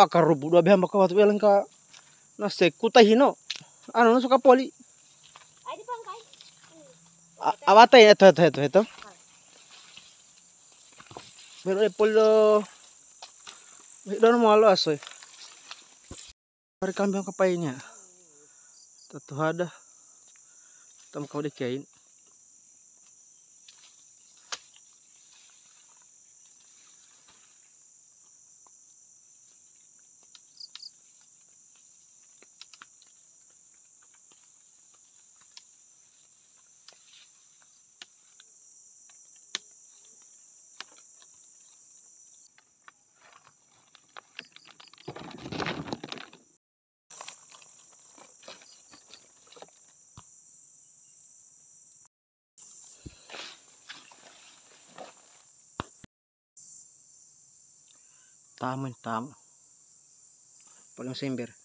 karubu dua beham baka watu elang ka na sekuta hino. Ano suka poli. Ay di pang kai. Awatay ito. Meron polo. Doon mo alo asoy. Pare kambing kapay niya. Tatuhada. Tam kau dikain. Tama. Paling sember.